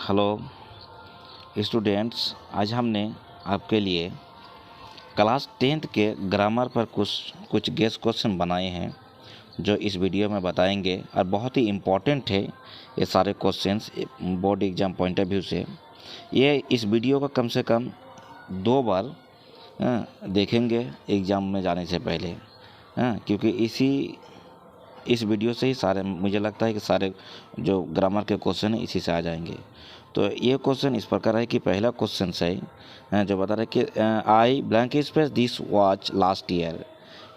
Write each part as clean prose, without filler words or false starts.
Hello students, आज हमने आपके लिए क्लास 10th के ग्रामर पर कुछ गेस क्वेश्चन बनाए हैं जो इस वीडियो में बताएंगे और बहुत ही इम्पोर्टेंट है ये सारे questions board exam point of view से। ये इस वीडियो को कम से कम 2 बार देखेंगे एग्ज़ाम में जाने से पहले, क्योंकि इस वीडियो से ही सारे, मुझे लगता है कि सारे जो ग्रामर के क्वेश्चन हैं इसी से आ जाएंगे। तो ये क्वेश्चन इस प्रकार है कि पहला क्वेश्चन है जो बता रहा है कि आई blank space this watch last year,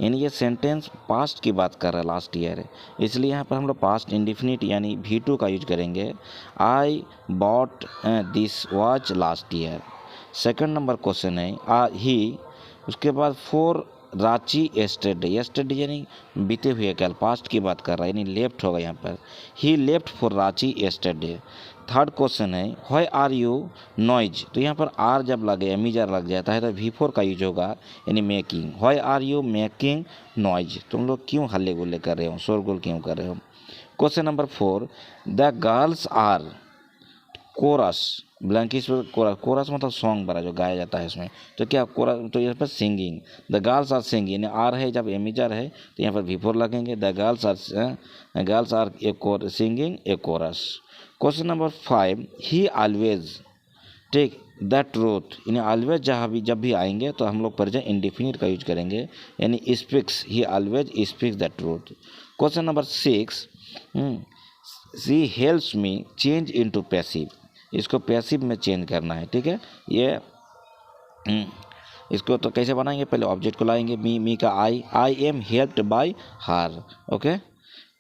यानी ये सेंटेंस पास्ट की बात कर रहा है, लास्ट ईयर है, इसलिए यहाँ पर हम लोग पास्ट इंडिफिनिट यानी V2 का यूज करेंगे। I bought this watch last year. Second number question है ही, उसके बाद फॉर रांची येस्टरडे, येस्टरडे यानी बीते हुए कल, पास्ट की बात कर रहा है, यानी लेफ्ट होगा यहाँ पर, he left for Ranchi yesterday. Third question है व्हाई आर यू नॉइज, तो यहाँ पर आर जब लगे एमीजर लग जाता है तो V4 का यूज होगा, यानी making. Why are you making noise, तुम लोग क्यों हल्ले गुल्ले कर रहे हो, शोरगुल क्यों कर रहे हो। Question number 4 the girls are chorus, blank chorus, chorus मतलब सॉन्ग बड़ा जो गाया जाता है इसमें, तो क्या कोरस, तो यहाँ पर singing. The girls are singing, यानी आर है जब एमीजर है तो यहाँ पर V4 लगेंगे। The girls are a singing a chorus. Question number 5 he always take the truth, यानी ऑलवेज जब भी आएंगे तो हम लोग प्रेजेंट इंडिफिनिट का यूज करेंगे, यानी speaks, he always speaks the truth. Question number 6 she helps me change into passive, इसको पैसिव में चेंज करना है, ठीक है। ये इसको तो कैसे बनाएंगे, पहले ऑब्जेक्ट को लाएंगे, मी का I am helped by her, okay.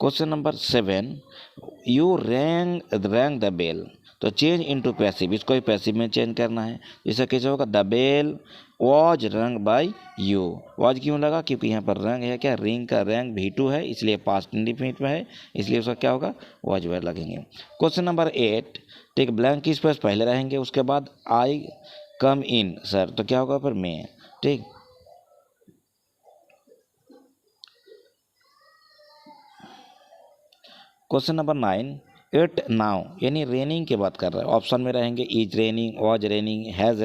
Question number 7 you rang the bell, तो चेंज इनटू पैसिव, इसको ही पैसिव में चेंज करना है। इससे कैसे होगा, द बेल वॉज रंग बाय यू, वॉज क्यों लगा, क्योंकि यहाँ पर रंग है, क्या रिंग का रैंग V2 है, इसलिए पास्ट इंडिफिनिट में है, इसलिए उसका क्या होगा, वॉज वर्ड लगेंगे। क्वेश्चन नंबर 8 ठीक, ब्लैंक स्पेस पहले रहेंगे, उसके बाद आई कम इन सर, तो क्या होगा फिर मैं, ठीक। क्वेश्चन नंबर 9 इट नाउ, यानी रेनिंग की बात कर रहा है, ऑप्शन में रहेंगे is raining, was raining, has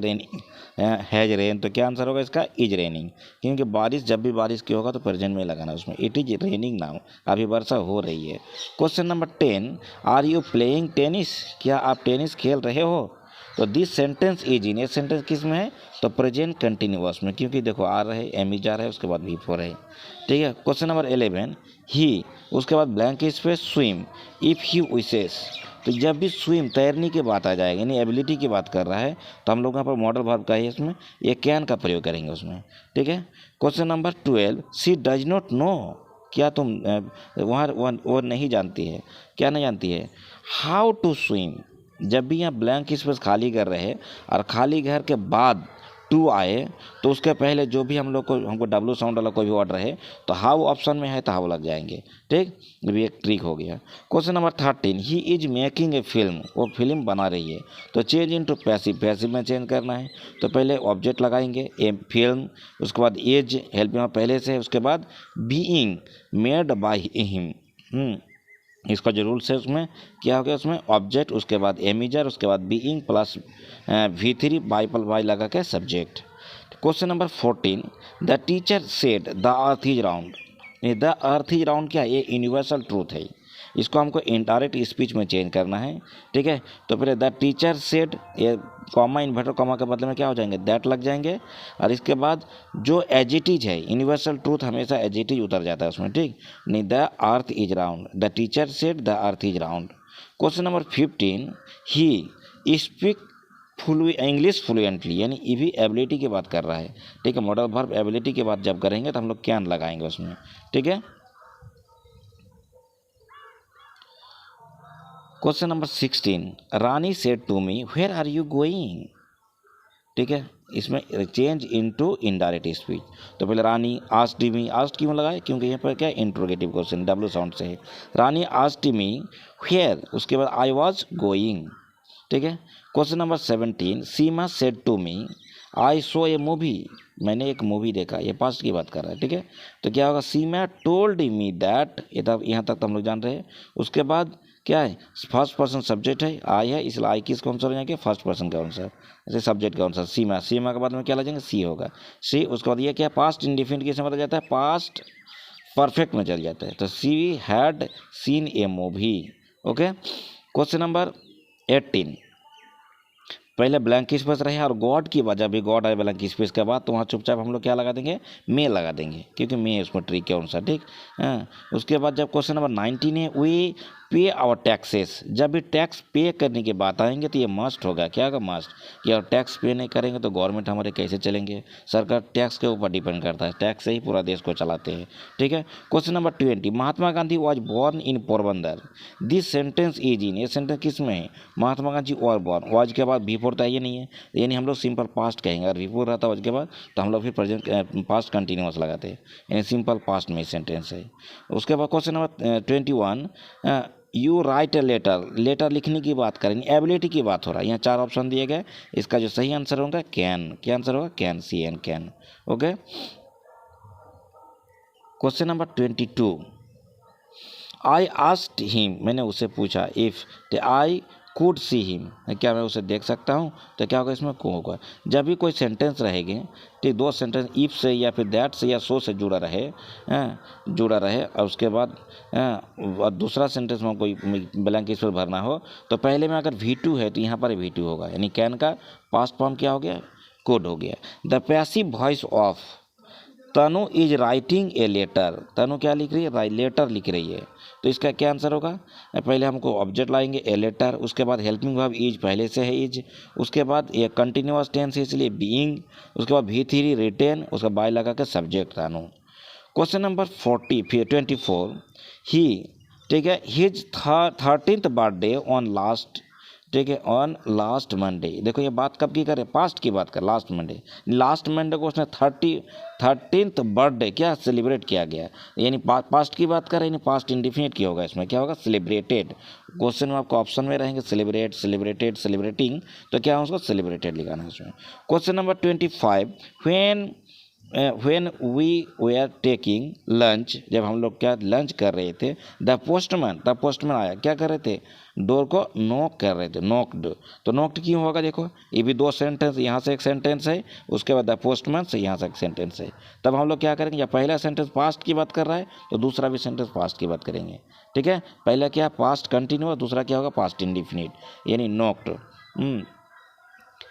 rain, तो क्या आंसर होगा इसका, इज रेनिंग, क्योंकि बारिश, जब भी बारिश की होगा तो प्रेजेंट में लगाना उसमें, इट इज रेनिंग नाउ, अभी वर्षा हो रही है। Question number 10 are you playing tennis, क्या आप टेनिस खेल रहे हो, तो दिस सेंटेंस इज इन, ये सेंटेंस किस में है, तो प्रेजेंट कंटिन्यूअस में, क्योंकि देखो आर है, एमीजर है, उसके बाद V4 है, ठीक है। क्वेश्चन नंबर 11 ही, उसके बाद blank space swim if he wishes, तो जब भी स्विम तैरने की बात आ जाएगी, यानी एबिलिटी की बात कर रहा है, तो हम लोग यहाँ पर मॉडल वर्ब का ही इसमें ये कैन का प्रयोग करेंगे उसमें, ठीक है। Question number 12 she does not no, क्या तुम वहाँ वो नहीं जानती है, क्या नहीं जानती है, हाउ टू स्विम, जब भी यहाँ ब्लैंक स्पेस खाली कर रहे हैं और खाली घर के बाद टू आए तो उसके पहले जो भी हमको W साउंड वाला कोई भी वर्ड रहे तो हाउ ऑप्शन में है तो हाउ लग जाएंगे, ठीक। ये भी एक ट्रिक हो गया। Question number 13 he is making a film, वो फिल्म बना रही है, तो चेंज इनटू पैसिव, पैसिव में चेंज करना है, तो पहले ऑब्जेक्ट लगाएंगे ए फिल्म, उसके बाद एज हेल्प में पहले से, उसके बाद बीइंग मेड बाय हिम, इसका जो रूल्स है उसमें क्या हो गया, उसमें ऑब्जेक्ट, उसके बाद एमीजर, उसके बाद बीइंग प्लस V3 बाई लगा के subject. Question number 14 the teacher said the earth is round, the earth is round क्या, ये यूनिवर्सल ट्रूथ है, इसको हमको इनडायरेक्ट स्पीच में चेंज करना है, ठीक है। तो फिर द टीचर सेड, ये कॉमा इन्वर्टर कॉमा के बदले में क्या हो जाएंगे, दैट लग जाएंगे, और इसके बाद जो एजिटीज है, यूनिवर्सल ट्रूथ हमेशा एजिटीज उतर जाता है उसमें, ठीक, नहीं, the earth is round, the teacher said the earth is round. Question number 15 he speak English fluently, यानी ये भी एबिलिटी की बात कर रहा है, ठीक है। मॉडल वर्ब एबिलिटी की बात जब करेंगे तो हम लोग कैन लगाएंगे उसमें, ठीक है। Question number 16 Rani said to me where are you going, ठीक है, इसमें चेंज इनटू इनडायरेक्ट स्पीच, तो पहले रानी आस्क्ड मी, आस्क्ड क्यों लगाए, क्योंकि यहाँ पर क्या इंट्रोगेटिव क्वेश्चन W साउंड से है, रानी आस्क्ड मी वेयर, उसके बाद आई वाज गोइंग, ठीक है। Question number 17 Seema said to me I saw a movie, मैंने एक मूवी देखा, ये पास्ट की बात कर रहा है, ठीक है। तो क्या होगा, सीमा टोल्ड मी दैट, ये तब यहाँ तक तो हम लोग जान रहे हैं। उसके बाद क्या है, फर्स्ट पर्सन सब्जेक्ट है, आई है, इसलिए आई किसका आंसर हो जाएंगे, फर्स्ट पर्सन का आंसर, जैसे सब्जेक्ट का आंसर सीमा, सीमा के बाद में क्या लगेंगे, सी होगा, सी। उसके बाद ये क्या, पास्ट इंडिफिनिट किसमें बदल जाता है, पास्ट परफेक्ट में चल जाता है, तो she had seen A movie. Okay, question number 18, पहले ब्लैंक स्पेस रहे और गॉड की वजह भी, गॉड आए ब्लैंक स्पेस के बाद, तो वहाँ चुपचाप हम लोग क्या लगा देंगे, मे लगा देंगे, क्योंकि मे उसमें ट्रिक के अनुसार, ठीक। हाँ, उसके बाद जब क्वेश्चन नंबर 19 है, वी पे आवर टैक्सेस, जब भी टैक्स पे करने की बात आएंगे तो ये मस्ट होगा, क्या होगा, मस्ट, कि अगर टैक्स पे नहीं करेंगे तो गवर्नमेंट हमारे कैसे चलेंगे, सरकार टैक्स के ऊपर डिपेंड करता है, टैक्स से ही पूरा देश को चलाते हैं, ठीक है। Question number 20, Mahatma Gandhi was born in Porbandar, this sentence is in, ये सेंटेंस किस में है, महात्मा गांधी और बॉर्न, वॉज के बाद बिफोर तो ये नहीं है, यानी हम लोग सिंपल पास्ट कहेंगे, अगर बिफोर रहता वॉज के बाद तो हम लोग फिर प्रेजेंट पास्ट कंटिन्यूस लगाते हैं, यानी सिंपल पास्ट में सेंटेंस है। उसके बाद question number 21, you write a letter, letter लिखने की बात करेंगे, एबिलिटी की बात हो रहा है, यहाँ 4 ऑप्शन दिए गए, इसका जो सही आंसर होगा कैन, क्या आंसर होगा, can, C N, can. Okay, question number 22, I asked him, मैंने उससे पूछा, if I could see him, क्या मैं उसे देख सकता हूँ, तो क्या होगा, इसमें को होगा, जब भी कोई सेंटेंस रहेगी, ठीक, 2 सेंटेंस इफ से या फिर दैट से या सो से जुड़ा रहे, जुड़ा रहे, और उसके बाद और दूसरा सेंटेंस में कोई ब्लैंक स्पेस भरना हो, तो पहले में अगर V2 है तो यहाँ पर V2 होगा, यानी कैन का पास्ट फॉर्म क्या हो गया, कुड हो गया। The passive voice of Tanu is writing a letter, Tanu क्या लिख रही है, लेटर लिख रही है, तो इसका क्या आंसर होगा, पहले हमको ऑब्जेक्ट लाएंगे ए लेटर, उसके बाद हेल्पिंग वर्ब इज पहले से है इज, उसके बाद ये कंटिन्यूअस टेंस है इसलिए बीइंग, उसके बाद V3 रिटेन, उसका बाय लगा के सब्जेक्ट तनु। क्वेश्चन नंबर 24, ही, ठीक है, his 13th birthday on last, ठीक है, ऑन लास्ट मंडे, देखो ये बात कब की करें, पास्ट की बात कर, लास्ट मंडे, लास्ट मंडे को उसने 13th बर्थडे क्या सेलिब्रेट किया गया, यानी पास्ट की बात करें, यानी पास्ट इंडिफिनिट की होगा, इसमें क्या होगा, सेलिब्रेटेड। क्वेश्चन में आपको ऑप्शन में रहेंगे सेलिब्रेट, सेलिब्रेटेड, सेलिब्रेटिंग, तो क्या है उसको सेलिब्रेटेड लिखाना है इसमें। Question number 25, when we were taking lunch, जब हम लोग क्या लंच कर रहे थे, द पोस्टमैन आया, क्या कर रहे थे, डोर को नॉक कर रहे थे, नॉक्ड, तो नॉक्ड क्यों होगा, देखो ये भी 2 सेंटेंस, यहाँ से एक सेंटेंस है, उसके बाद द पोस्टमैन से यहाँ से एक सेंटेंस है, तब हम लोग क्या करेंगे, जब पहला सेंटेंस पास्ट की बात कर रहा है तो दूसरा भी सेंटेंस पास्ट की बात करेंगे, ठीक है, पहला क्या पास्ट कंटिन्यूअस, दूसरा क्या होगा पास्ट इंडिफिनिट, यानी नॉक्ड।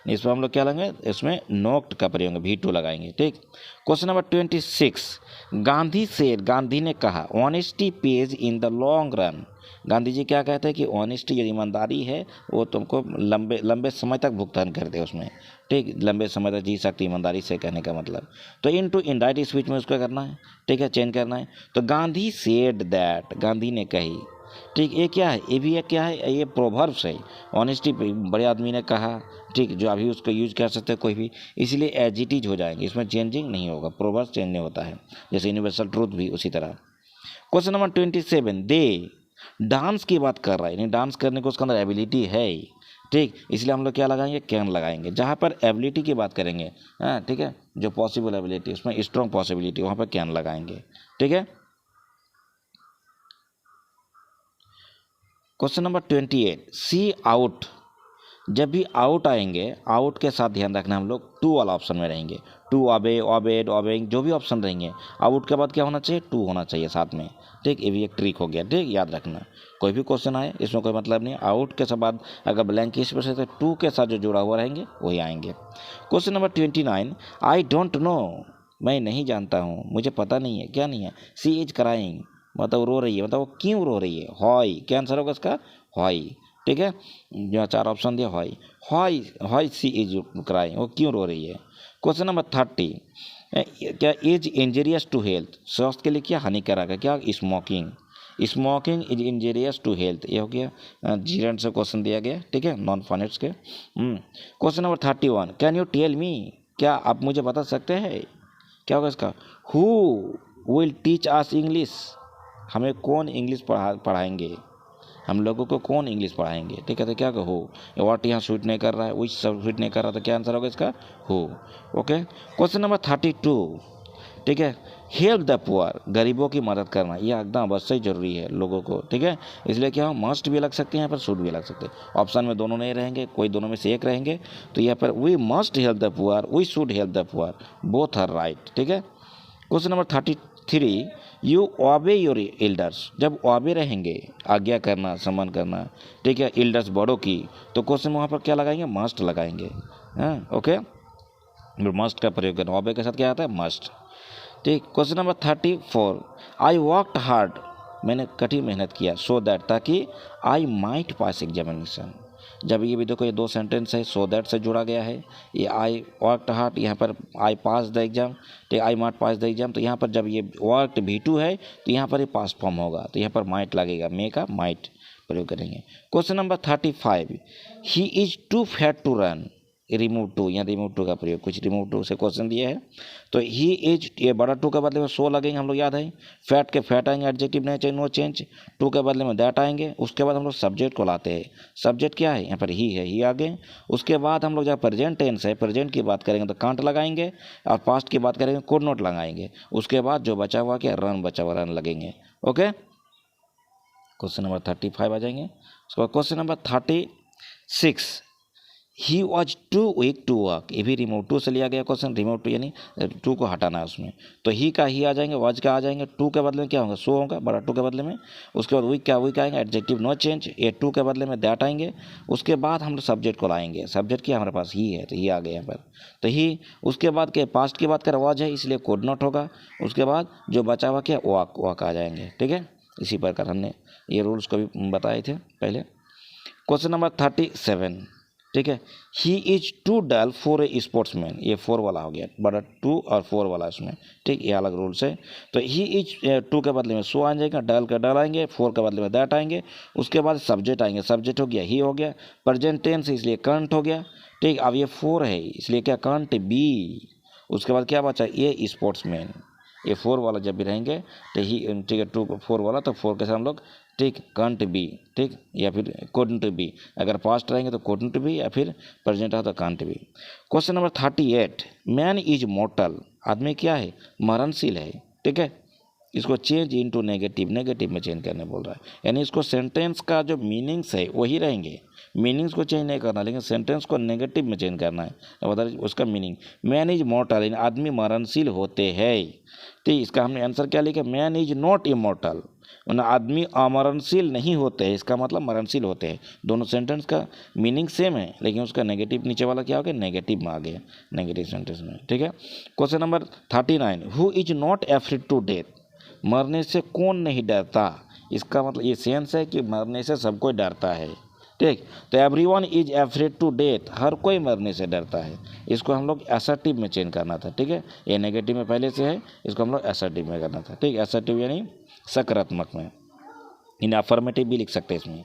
इसमें हम लोग क्या लगाएंगे, इसमें नोक्ट का प्रयोग V2 लगाएंगे, ठीक। क्वेश्चन नंबर 26, गांधी से, गांधी ने कहा, honesty pays in the long run, Gandhi ji क्या कहते हैं कि ऑनेस्टी, जो ईमानदारी है वो तुमको लंबे समय तक भुगतान करते हैं उसमें, ठीक, लंबे समय तक जी सकती ईमानदारी से, कहने का मतलब, तो इनटू इनडायरेक्ट स्पीच में उसका करना है, ठीक है, चेंज करना है, तो गांधी सेड दैट, गांधी ने कही, ठीक, ये क्या है, ये भी एक क्या है, ये प्रोवर्ब्स है, ऑनेस्टी बड़े आदमी ने कहा, ठीक, जो अभी उसको यूज कर सकते हैं कोई भी, इसलिए एज इट इज हो जाएंगे, इसमें चेंजिंग नहीं होगा, प्रोवर्ब्स चेंज नहीं होता है, जैसे यूनिवर्सल ट्रूथ भी उसी तरह। क्वेश्चन नंबर 27, दे, डांस की बात कर रहा है, यानी डांस करने को उसके अंदर एबिलिटी है, ठीक, इसलिए हम लोग क्या लगाएंगे, कैन लगाएंगे, जहाँ पर एबिलिटी की बात करेंगे, हाँ, ठीक है, जो पॉसिबल एबिलिटी, उसमें स्ट्रॉन्ग पॉसिबिलिटी, वहाँ पर कैन लगाएंगे, ठीक है। क्वेश्चन नंबर 28, सी आउट, जब भी आउट आएंगे, आउट के साथ ध्यान रखना, हम लोग टू वाला ऑप्शन में रहेंगे, टू, ऑबे, ऑबेड, ऑबेइंग, जो भी ऑप्शन रहेंगे, आउट के बाद क्या होना चाहिए, टू होना चाहिए साथ में, ठीक, ये भी एक ट्रिक हो गया, ठीक, याद रखना, कोई भी क्वेश्चन आए इसमें कोई मतलब नहीं, आउट के बाद अगर ब्लैंक स्पेस है तो टू के साथ जो जुड़ा हुआ रहेंगे वही आएंगे। Question number 29, I don't know, मैं नहीं जानता हूँ, मुझे पता नहीं है, क्या नहीं है, सी इज क्राइंग, मतलब रो रही है, मतलब वो क्यों रो रही है, हॉय, क्या आंसर होगा इसका, हॉय, ठीक है, जो 4 ऑप्शन दिया, हॉय, हॉय, हॉय सी इज क्राइंग, वो क्यों रो रही है। क्वेश्चन नंबर 30, क्या इज इंजीरियस टू हेल्थ, स्वास्थ्य के लिए क्या हानिकारक है, क्या smoking, smoking is injurious to health, ये हो गया जीरेंट से क्वेश्चन दिया गया, ठीक है, नॉन फाइनेट्स के। Question number 31, can you tell me, क्या आप मुझे बता सकते हैं, क्या होगा इसका, who will teach us English, हमें कौन इंग्लिश पढ़ाएंगे, हम लोगों को कौन इंग्लिश पढ़ाएंगे, ठीक है, तो क्या हो, व्हाट यहाँ सूट नहीं कर रहा है, विच सब सूट नहीं कर रहा, तो क्या आंसर होगा इसका, हो। ओके, क्वेश्चन नंबर 32, ठीक है, हेल्प द पुअर, गरीबों की मदद करना, यह एकदम अवश्य जरूरी है लोगों को, ठीक है। इसलिए क्या हो, मस्ट भी लग सकते हैं यहाँ पर, शुड भी लग सकते हैं। ऑप्शन में दोनों नहीं रहेंगे, कोई दोनों में से एक रहेंगे, तो यहाँ पर we must help the poor, we should help the poor, both are right, ठीक है। Question number 33, you obey your elders, जब ओबे रहेंगे आज्ञा करना, सम्मान करना, ठीक है, एल्डर्स बड़ों की, तो क्वेश्चन में वहाँ पर क्या लगाएंगे, मस्ट लगाएंगे, हाँ ओके। मस्ट का प्रयोग करना, ओबे के साथ क्या आता है, मस्ट, ठीक। Question number 34, I worked hard, मैंने कठिन मेहनत किया, सो दैट, ताकि आई माइट पास एग्जामिनेशन। जब ये भी देखो, ये दो सेंटेंस है, सो दैट से जुड़ा गया है, ये आई वर्कड हार्ड, यहाँ पर आई पास द एग्जाम, ठीक, I might pass the exam, तो यहाँ पर जब ये वर्कड V2 है तो यहाँ पर ये पास्ट फॉर्म होगा, तो यहाँ पर माइट लगेगा, मे का माइट प्रयोग करेंगे। Question number 35, he is too fat to run, remove to, यहाँ रिमूव टू का प्रयोग, कुछ रिमूव टू से क्वेश्चन दिया है, तो ही इज, ये बड़ा टू के बदले में सो लगेंगे, हम लोग याद है, फैट के फैट आएंगे, एडजेक्टिव नहीं चाहिए, नो चेंज, टू के बदले में दैट आएंगे, उसके बाद हम लोग सब्जेक्ट को लाते हैं, सब्जेक्ट क्या है यहाँ पर, ही है, ही आगे, उसके बाद हम लोग जब प्रेजेंट टेंस है, प्रेजेंट की बात करेंगे तो कांट लगाएंगे, और पास्ट की बात करेंगे कुड नॉट लगाएंगे, उसके बाद जो बचा हुआ क्या, रन बचा हुआ, रन लगेंगे, ओके। क्वेश्चन नंबर 35 आ जाएंगे। उसके बाद question number 36, he was too weak to work, ये भी रिमूव टू से लिया गया क्वेश्चन, रिमूव टू यानी टू को हटाना है उसमें, तो ही का ही आ जाएंगे, वॉज का आ जाएंगे, टू के बदले में क्या होगा, सो होगा, बड़ा टू के बदले में, उसके बाद वीक क्या, वीक आएंगे, एडजेक्टिव नो चेंज, ये टू के बदले में दैट आएंगे, उसके बाद हम लोग सब्जेक्ट को लाएंगे, सब्जेक्ट क्या हमारे पास ही है, तो ही आ गया यहाँ पर, तो ही, उसके बाद के पास्ट की बात करें, वॉज है इसलिए कुड नॉट होगा, उसके बाद जो बचा हुआ क्या, वॉक, वॉक आ जाएंगे, ठीक है। इसी प्रकार हमने ये रूल्स को भी बताए थे पहले। क्वेश्चन नंबर 37, ठीक है, he is too dull for a sportsman, ये 4 वाला हो गया, बड़ा 2 और 4 वाला इसमें, ठीक, ये अलग रूल्स है। तो ही इज 2 के बदले में सो आ जाएगा, डल का डल आएंगे, 4 के बदले में दैट आएंगे, उसके बाद सब्जेक्ट आएंगे, सब्जेक्ट हो गया ही, हो गया प्रेजेंट टेंस इसलिए कंट हो गया, ठीक। अब ये 4 है इसलिए क्या, कंट बी, उसके बाद क्या बचा, ये स्पोर्ट्समैन, ये 4 वाला जब भी रहेंगे तो ही, ठीक है, 2 4 वाला, तो 4 के साथ हम लोग, ठीक, कांट बी, ठीक, या फिर कुडंट बी, अगर पास्ट रहेंगे तो कुडंट बी, या फिर प्रेजेंट है तो can't be. Question number 38, man is मॉर्टल, आदमी क्या है, मरणशील है, ठीक है, इसको चेंज इनटू नेगेटिव, नेगेटिव में चेंज करने बोल रहा है, यानी इसको सेंटेंस का जो मीनिंग्स है वही रहेंगे, मीनिंग्स को चेंज नहीं करना, लेकिन सेंटेंस को नेगेटिव में चेंज करना है, बता उसका मीनिंग, मैन इज मॉर्टल, यानी आदमी मरणशील होते हैं, ठीक। इसका हमने आंसर क्या लिखा, मैन इज नॉट इमॉर्टल, आदमी अमरणशील नहीं होते हैं, इसका मतलब मरणशील होते हैं, दोनों सेंटेंस का मीनिंग सेम है, लेकिन उसका नेगेटिव नीचे वाला क्या हो गया, नेगेटिव में आ गया, नेगेटिव सेंटेंस में, ठीक है। Question number 39, who is not afraid to death, मरने से कौन नहीं डरता, इसका मतलब ये सेंस है कि मरने से सब कोई डरता है, ठीक। तो everyone is afraid to death, हर कोई मरने से डरता है, इसको हम लोग असर्टिव में चेंज करना था, ठीक है, ये नेगेटिव में पहले से है, इसको हम लोग असर्टिव में करना था, ठीक, असर्टिव यानी सकारात्मक में, इन अफर्मेटिव भी लिख सकते हैं इसमें।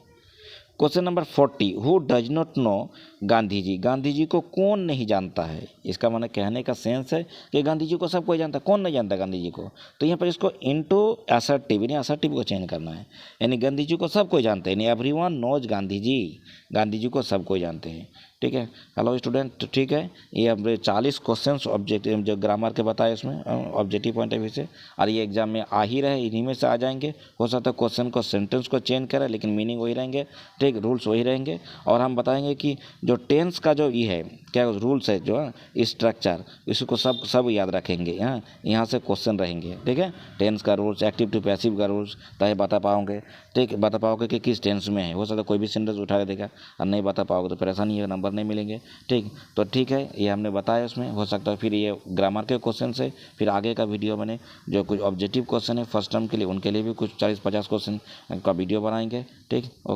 Question number 40, who does not know Gandhi ji, Gandhi ji को कौन नहीं जानता है, इसका मतलब कहने का सेंस है कि गांधी जी को सब कोई जानता है, कौन नहीं जानता गांधी जी को, तो यहाँ पर इसको इनटू असर्टिव, यानी असर्टिव को चेंज करना है, यानी गांधी जी को सब कोई जानते हैं, यानी एवरीवन नोज गांधी जी, गांधी जी को सब कोई जानते हैं, ठीक है। हेलो स्टूडेंट, ठीक है, ये अब 40 क्वेश्चन ऑब्जेक्टिव जो ग्रामर के बताए उसमें ऑब्जेक्टिव पॉइंट ऑफ व्यू से, और ये एग्जाम में आ ही रहे, इन्हीं में से आ जाएंगे, हो सकता है क्वेश्चन को सेंटेंस को चेंज करें, लेकिन मीनिंग वही रहेंगे, ठीक, रूल्स वही रहेंगे, और हम बताएंगे कि जो टेंस का जो ये है क्या रूल्स है, जो स्ट्रक्चर, इसको सब याद रखेंगे, यहाँ से क्वेश्चन रहेंगे, ठीक है, टेंस का रूल्स, एक्टिव टू पैसिव का रूल्स, ताकि बता पाओगे, ठीक, बता पाओगे कि किस टेंस में है, हो सकता है कोई भी सेंटेंस उठा देगा और नहीं बता पाओगे तो परेशानी है, नंबर नहीं मिलेंगे, ठीक। तो ठीक है, ये हमने बताया उसमें, हो सकता है फिर ये ग्रामर के क्वेश्चन से फिर आगे का वीडियो मैंने जो कुछ ऑब्जेक्टिव क्वेश्चन है फर्स्ट टर्म के लिए, उनके लिए भी कुछ 40-50 क्वेश्चन का वीडियो बनाएंगे, ठीक, ओके।